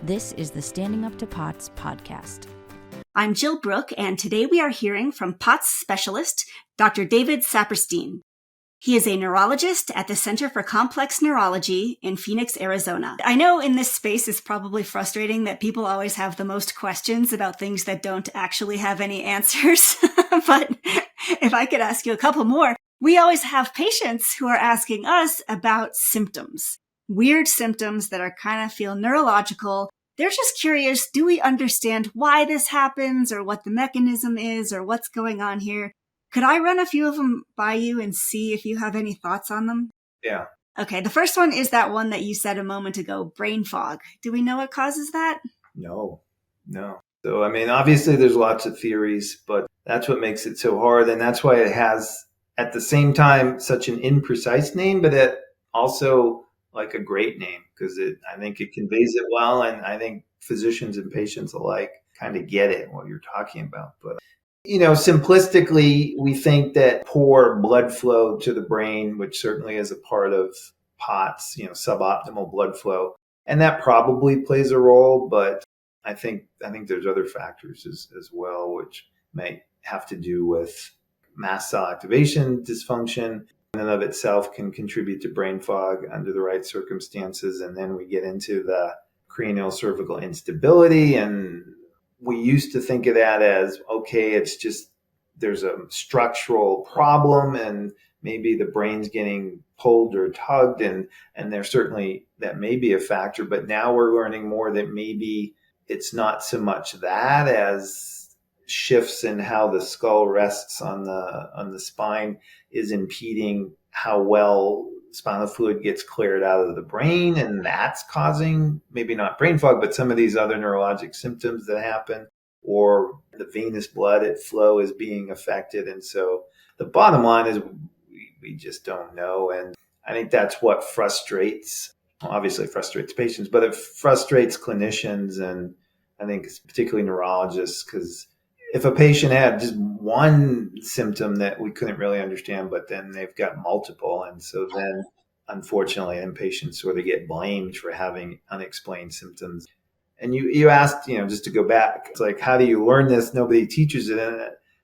This is the Standing Up to POTS podcast. I'm Jill Brook, and today we are hearing from POTS specialist, Dr. David Saperstein. He is a neurologist at the Center for Complex Neurology in Phoenix, Arizona. I know in this space it's probably frustrating that people always have the most questions about things that don't actually have any answers. But if I could ask you a couple more, we always have patients who are asking us about symptoms, weird symptoms that are kind of feel neurological. They're just curious, do we understand why this happens or what the mechanism is or what's going on here? Could I run a few of them by you and see if you have any thoughts on them? Yeah. Okay, the first one is that one that you said a moment ago, brain fog. Do we know what causes that? No. So, obviously there's lots of theories, but that's what makes it so hard. And that's why it has, at the same time, such an imprecise name, but it also like a great name because I think it conveys it well. And I think physicians and patients alike kind of get it, what you're talking about. But simplistically, we think that poor blood flow to the brain, which certainly is a part of POTS, suboptimal blood flow. And that probably plays a role, but I think there's other factors as well, which might have to do with mast cell activation dysfunction in and of itself can contribute to brain fog under the right circumstances. And then we get into the cranial cervical instability, and we used to think of that as, okay, it's just there's a structural problem and maybe the brain's getting pulled or tugged, and there's certainly that may be a factor. But now we're learning more that maybe it's not so much that as shifts in how the skull rests on the spine is impeding how well spinal fluid gets cleared out of the brain, and that's causing maybe not brain fog, but some of these other neurologic symptoms that happen, or the venous blood flow is being affected. And so the bottom line is we just don't know. And I think that's what obviously frustrates patients, but it frustrates clinicians, and I think it's particularly neurologists, because if a patient had just one symptom that we couldn't really understand, but then they've got multiple. And so then, unfortunately, then patients sort of get blamed for having unexplained symptoms. And you asked, just to go back, it's like, how do you learn this? Nobody teaches it. And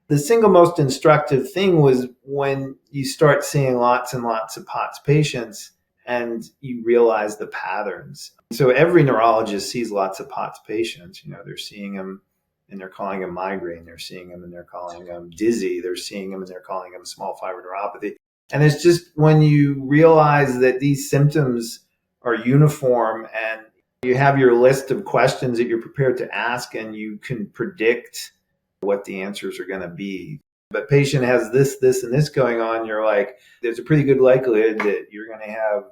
the single most instructive thing was when you start seeing lots and lots of POTS patients and you realize the patterns. So every neurologist sees lots of POTS patients. They're seeing them and they're calling them migraine. They're seeing them and they're calling them dizzy. They're seeing them and they're calling them small fiber neuropathy. And it's just when you realize that these symptoms are uniform and you have your list of questions that you're prepared to ask and you can predict what the answers are going to be. But patient has this, and this going on, you're like, there's a pretty good likelihood that you're going to have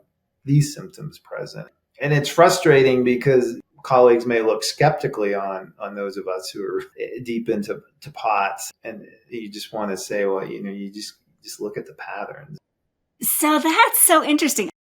these symptoms present. And it's frustrating because colleagues may look skeptically on those of us who are deep into POTS, and you just want to say, well, you just look at the patterns. So that's so interesting.